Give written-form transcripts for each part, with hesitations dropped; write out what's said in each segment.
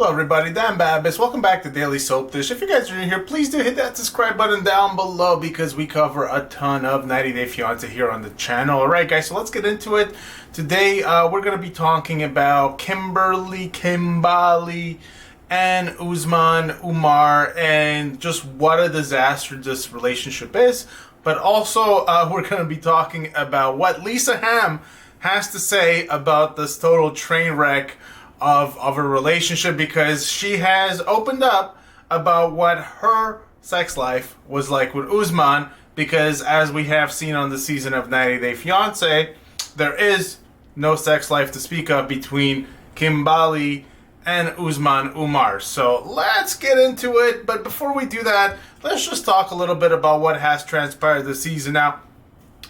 Hello everybody, Dan Babis. Welcome back to Daily Soap Dish. If you guys are new here, please do hit that subscribe button down below because we cover a ton of 90 Day Fiancé here on the channel. Alright guys, so let's get into it. Today we're going to be talking about Kimberly, and Usman, Umar, and just what a disaster this relationship is. But also we're going to be talking about what Lisa Ham has to say about this total train wreck of a relationship, because she has opened up about what her sex life was like with Usman, because as we have seen on the season of 90 Day Fiancé, there is no sex life to speak of between Kimberly and Usman Umar. So let's get into it, but before we do that, let's just talk a little bit about what has transpired this season. Now,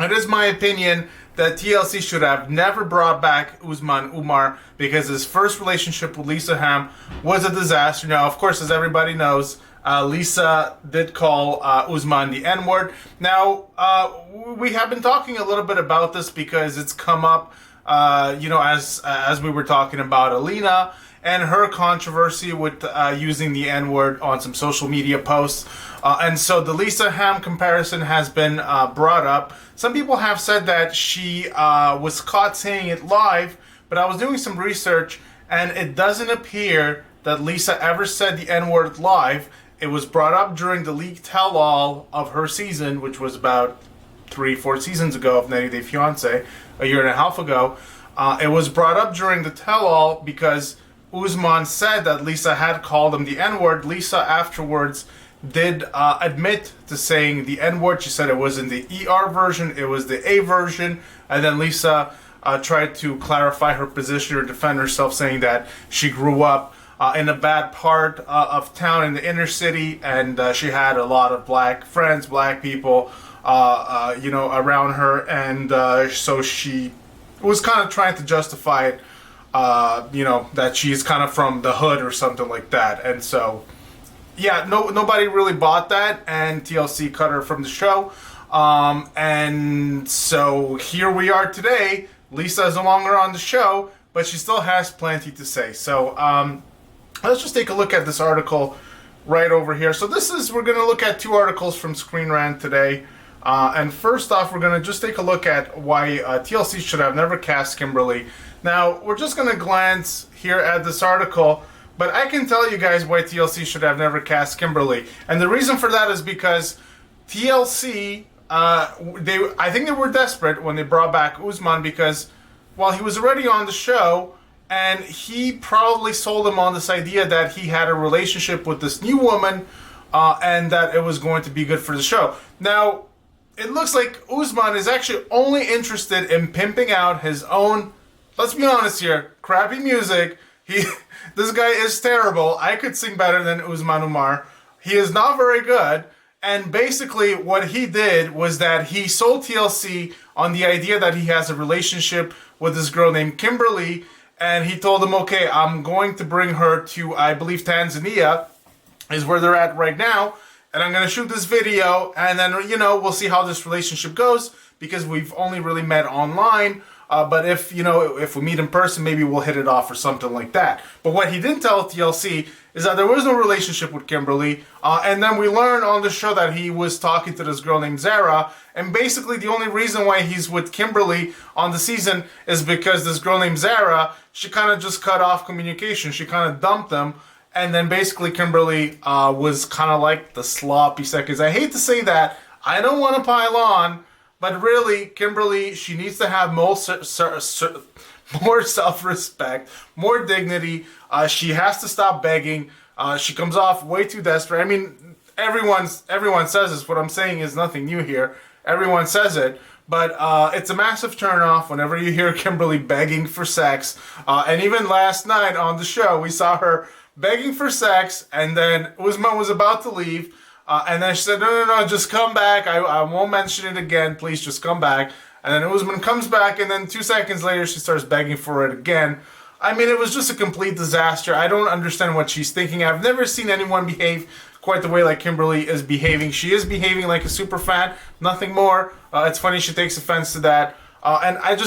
it is my opinion that TLC should have never brought back Usman Umar because his first relationship with Lisa Ham was a disaster. Now, of course, as everybody knows, Lisa did call Usman the N-word. Now, we have been talking a little bit about this because it's come up, as we were talking about Alina and her controversy with using the N-word on some social media posts. And so the Lisa Ham comparison has been brought up. Some people have said that she was caught saying it live, but I was doing some research and it doesn't appear that Lisa ever said the N-word live. It was brought up during the league tell-all of her season, which was about 3-4 seasons ago of 90 Day Fiancé, a year and a half ago. It was brought up during the tell-all because Usman said that Lisa had called him the N-word. Lisa afterwards did admit to saying the N-word. She said it was in the ER version, it was the A version, and then Lisa tried to clarify her position or defend herself, saying that she grew up in a bad part of town in the inner city, and she had a lot of black friends, black people, around her, and so she was kind of trying to justify it, that she's kind of from the hood or something like that. And so, yeah, nobody really bought that, and TLC cut her from the show. And so here we are today. Lisa is no longer on the show, but she still has plenty to say. So let's just take a look at this article right over here. So we're going to look at two articles from Screen Rant today. And first off, we're going to just take a look at why TLC should have never cast Kimberly. Now, we're just going to glance here at this article, but I can tell you guys why TLC should have never cast Kimberly. And the reason for that is because TLC, I think they were desperate when they brought back Usman, because, well, he was already on the show, and he probably sold them on this idea that he had a relationship with this new woman, and that it was going to be good for the show. Now, it looks like Usman is actually only interested in pimping out his own, let's be honest here, crappy music. This guy is terrible. I could sing better than Usman Umar. He is not very good. And basically what he did was that he sold TLC on the idea that he has a relationship with this girl named Kimberly. And he told them, okay, I'm going to bring her to, I believe, Tanzania is where they're at right now. And I'm going to shoot this video, and then, we'll see how this relationship goes, because we've only really met online. But if we meet in person, maybe we'll hit it off or something like that. But what he didn't tell TLC is that there was no relationship with Kimberly. And then we learned on the show that he was talking to this girl named Zara. And basically the only reason why he's with Kimberly on the season is because this girl named Zara, she kind of just cut off communication. She kind of dumped them. And then basically Kimberly was kind of like the sloppy seconds. I hate to say that. I don't want to pile on. But really, Kimberly, she needs to have more self-respect, more dignity. She has to stop begging. She comes off way too desperate. I mean, everyone says this. What I'm saying is nothing new here. Everyone says it. But it's a massive turnoff whenever you hear Kimberly begging for sex. And even last night on the show, we saw her begging for sex, and then Usman was about to leave. And then she said, no, just come back. I won't mention it again. Please just come back. And then Usman comes back, and then 2 seconds later, she starts begging for it again. I mean, it was just a complete disaster. I don't understand what she's thinking. I've never seen anyone behave quite the way like Kimberly is behaving. She is behaving like a super fan, nothing more. It's funny she takes offense to that. And I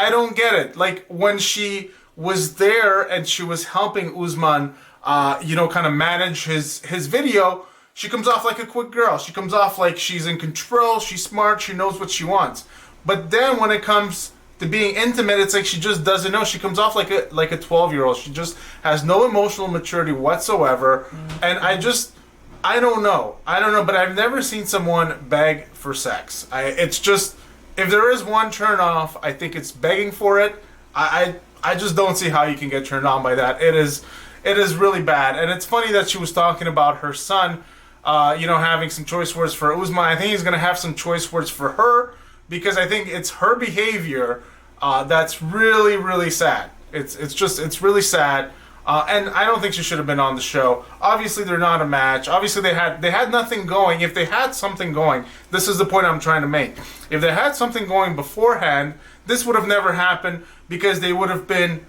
don't get it. Like, when she was there and she was helping Usman, kind of manage his video, she comes off like a quick girl. She comes off like she's in control, she's smart, she knows what she wants. But then when it comes to being intimate, it's like she just doesn't know. She comes off like a 12-year-old. She just has no emotional maturity whatsoever. And I don't know, but I've never seen someone beg for sex. It's just, if there is one turn off, I think it's begging for it. I just don't see how you can get turned on by that. It is really bad. And it's funny that she was talking about her son, having some choice words for Usman. I think he's going to have some choice words for her, because I think it's her behavior that's really, really sad. It's really sad. And I don't think she should have been on the show. Obviously, they're not a match. Obviously, they had nothing going. If they had something going, this is the point I'm trying to make. If they had something going beforehand, this would have never happened, because they would have been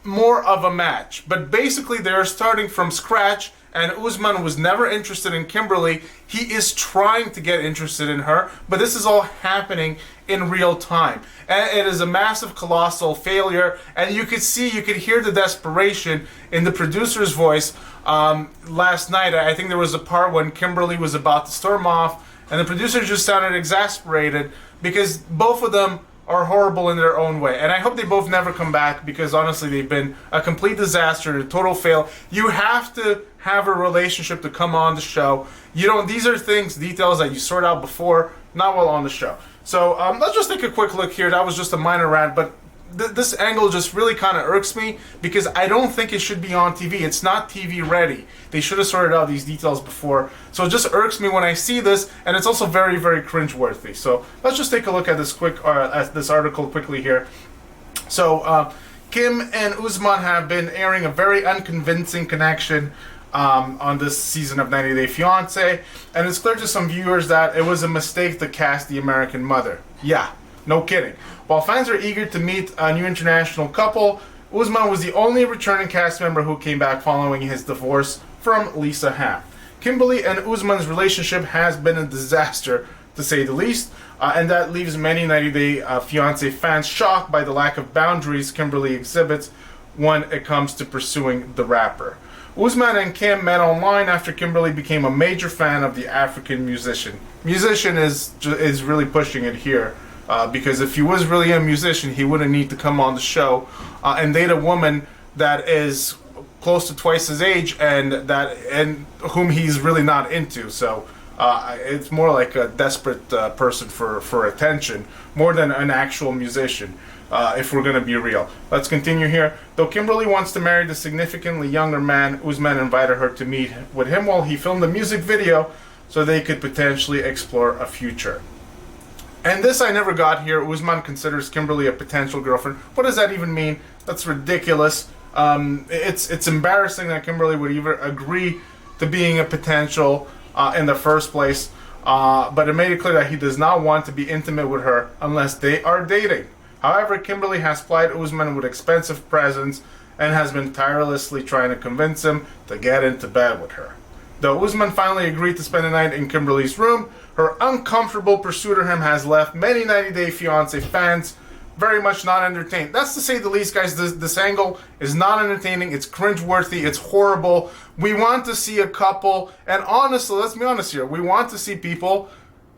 more of a match. But basically, they're starting from scratch, and Usman was never interested in Kimberly. He is trying to get interested in her, but this is all happening in real time. And it is a massive, colossal failure, and you could hear the desperation in the producer's voice. Last night, I think there was a part when Kimberly was about to storm off, and the producer just sounded exasperated, because both of them are horrible in their own way. And I hope they both never come back, because honestly, they've been a complete disaster, a total fail. You have to have a relationship to come on the show. These are details that you sort out before, not while on the show. So let's just take a quick look here. That was just a minor rant, but this angle just really kind of irks me, because I don't think it should be on TV. It's not TV ready. They should have sorted out these details before. So it just irks me when I see this, and it's also very, very cringeworthy. So let's just take a look at this article quickly here. So Kim and Usman have been airing a very unconvincing connection on this season of 90 Day Fiancé, and it's clear to some viewers that it was a mistake to cast the American mother. Yeah, no kidding. While fans are eager to meet a new international couple, Usman was the only returning cast member who came back following his divorce from Lisa Ham. Kimberly and Usman's relationship has been a disaster, to say the least, and that leaves many 90 Day Fiancé fans shocked by the lack of boundaries Kimberly exhibits when it comes to pursuing the rapper. Usman and Kim met online after Kimberly became a major fan of the African musician. Musician is really pushing it here, because if he was really a musician, he wouldn't need to come on the show and date a woman that is close to twice his age and whom he's really not into. So it's more like a desperate person for attention, more than an actual musician. If we're going to be real. Let's continue here. Though Kimberly wants to marry the significantly younger man, Usman invited her to meet with him while he filmed a music video so they could potentially explore a future. And this I never got here. Usman considers Kimberly a potential girlfriend. What does that even mean? That's ridiculous. It's embarrassing that Kimberly would even agree to being a potential in the first place. But it made it clear that he does not want to be intimate with her unless they are dating. However, Kimberly has plied Usman with expensive presents and has been tirelessly trying to convince him to get into bed with her. Though Usman finally agreed to spend the night in Kimberly's room, her uncomfortable pursuit of him has left many 90 Day Fiancé fans very much not entertained. That's to say the least, guys. This angle is not entertaining. It's cringeworthy. It's horrible. We want to see a couple, and honestly, let's be honest here, we want to see people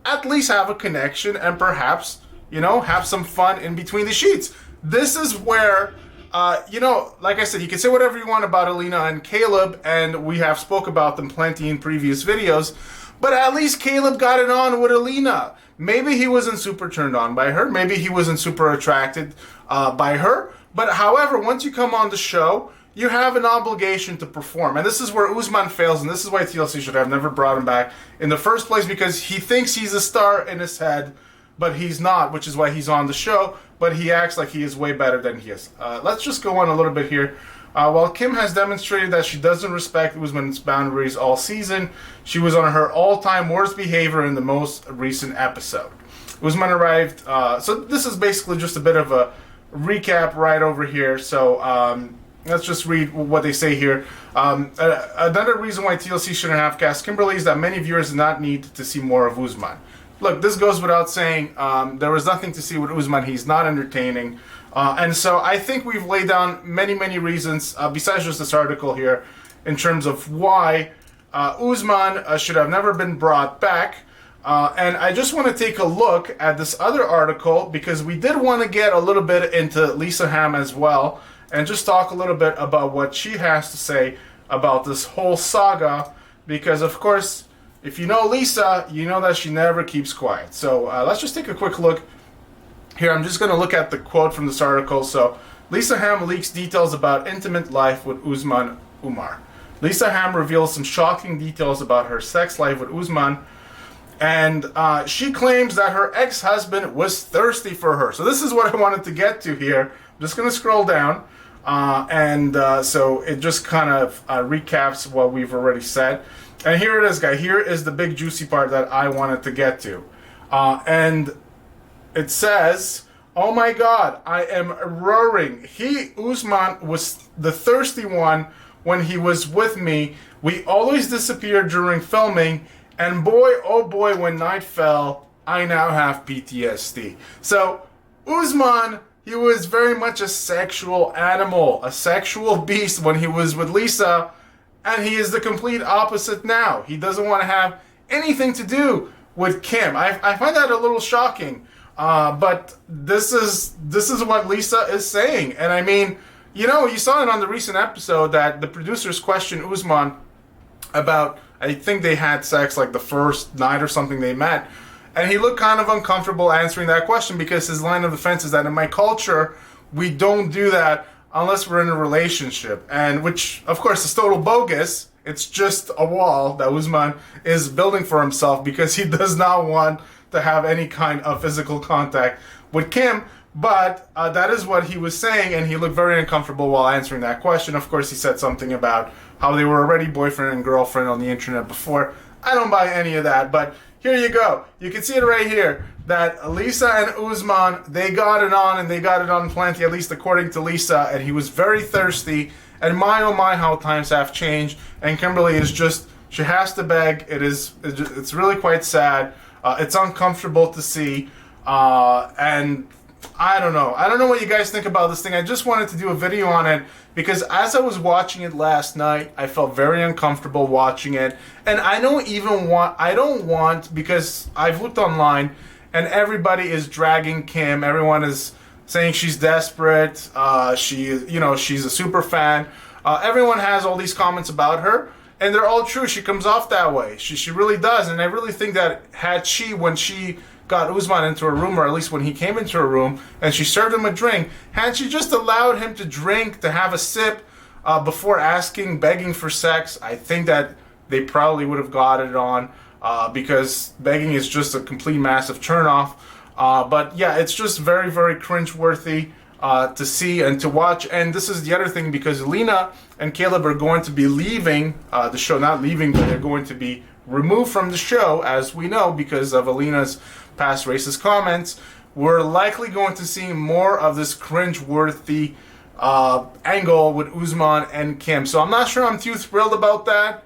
at least have a connection and perhaps have some fun in between the sheets. This is where, like I said, you can say whatever you want about Alina and Caleb, and we have spoke about them plenty in previous videos, but at least Caleb got it on with Alina. Maybe he wasn't super turned on by her. Maybe he wasn't super attracted by her. But however, once you come on the show, you have an obligation to perform. And this is where Usman fails, and this is why TLC should have never brought him back in the first place, because he thinks he's a star in his head, but he's not, which is why he's on the show, but he acts like he is way better than he is. Let's just go on a little bit here. While Kim has demonstrated that she doesn't respect Usman's boundaries all season, she was on her all-time worst behavior in the most recent episode. Usman arrived, so this is basically just a bit of a recap right over here, so let's just read what they say here. Another reason why TLC shouldn't have cast Kimberly is that many viewers do not need to see more of Usman. Look, this goes without saying. There was nothing to see with Usman. He's not entertaining. And so I think we've laid down many reasons, besides just this article here, in terms of why Usman should have never been brought back. And I just want to take a look at this other article because we did want to get a little bit into Lisa Ham as well and just talk a little bit about what she has to say about this whole saga, because of course, if you know Lisa, you know that she never keeps quiet. So let's just take a quick look here. I'm just going to look at the quote from this article. So Lisa Ham leaks details about intimate life with Usman Umar. Lisa Ham reveals some shocking details about her sex life with Usman, and she claims that her ex-husband was thirsty for her. So this is what I wanted to get to here. I'm just going to scroll down. So it just kind of recaps what we've already said. And here it is, guys. Here is the big juicy part that I wanted to get to. And it says, "Oh my God, I am roaring. Usman, was the thirsty one when he was with me. We always disappeared during filming. And boy, oh boy, when night fell, I now have PTSD." So Usman, he was very much a sexual animal, a sexual beast when he was with Lisa, and he is the complete opposite now. He doesn't want to have anything to do with Kim. I find that a little shocking, but this is what Lisa is saying. And I mean, you know, you saw it on the recent episode that the producers questioned Usman about, I think they had sex like the first night or something they met. And he looked kind of uncomfortable answering that question because his line of defense is that in my culture, we don't do that unless we're in a relationship. And which, of course, is total bogus. It's just a wall that Usman is building for himself because he does not want to have any kind of physical contact with Kim. But that is what he was saying, and he looked very uncomfortable while answering that question. Of course, he said something about how they were already boyfriend and girlfriend on the internet before. I don't buy any of that, but here you go. You can see it right here, that Lisa and Usman, they got it on, and they got it on plenty, at least according to Lisa, and he was very thirsty, and my oh my, how times have changed, and Kimberly is just, she has to beg. It's really quite sad. It's uncomfortable to see, and I don't know. I don't know what you guys think about this thing. I just wanted to do a video on it because as I was watching it last night, I felt very uncomfortable watching it. And I don't want, because I've looked online and everybody is dragging Kim. Everyone is saying she's desperate. She's a super fan. Everyone has all these comments about her, and they're all true. She comes off that way. She really does. And I really think that when she got Usman into her room, or at least when he came into her room, and she served him a drink, had she just allowed him to drink, to have a sip, before begging for sex, I think that they probably would have got it on, because begging is just a complete massive turnoff. But yeah, it's just very cringeworthy to see and to watch. And this is the other thing, because Lena and Caleb are going to be leaving the show, not leaving, but they're going to be removed from the show, as we know, because of Alina's past racist comments. We're likely going to see more of this cringe-worthy angle with Usman and Kim. So I'm not sure I'm too thrilled about that,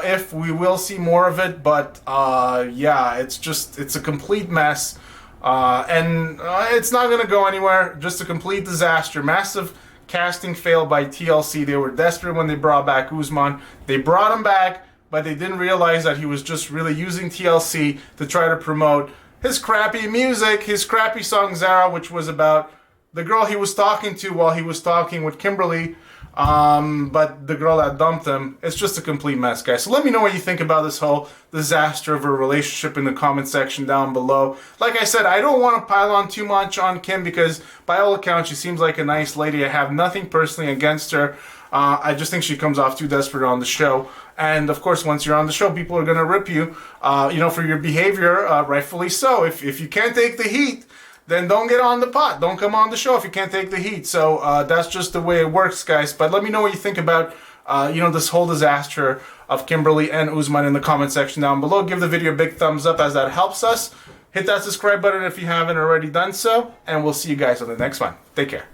if we will see more of it. But yeah, it's a complete mess. And it's not going to go anywhere. Just a complete disaster. Massive casting fail by TLC. They were desperate when they brought back Usman. They brought him back, but they didn't realize that he was just really using TLC to try to promote his crappy music, his crappy song Zara, which was about the girl he was talking to while he was talking with Kimberly, but the girl that dumped him. It's just a complete mess, guys. So let me know what you think about this whole disaster of a relationship in the comment section down below. Like I said, I don't want to pile on too much on Kim because by all accounts she seems like a nice lady. I have nothing personally against her. I just think she comes off too desperate on the show. And of course, once you're on the show, people are going to rip you, for your behavior, rightfully so. If you can't take the heat, then don't get on the pot. Don't come on the show if you can't take the heat. So that's just the way it works, guys. But let me know what you think about, this whole disaster of Kimberly and Usman in the comment section down below. Give the video a big thumbs up, as that helps us. Hit that subscribe button if you haven't already done so. And we'll see you guys on the next one. Take care.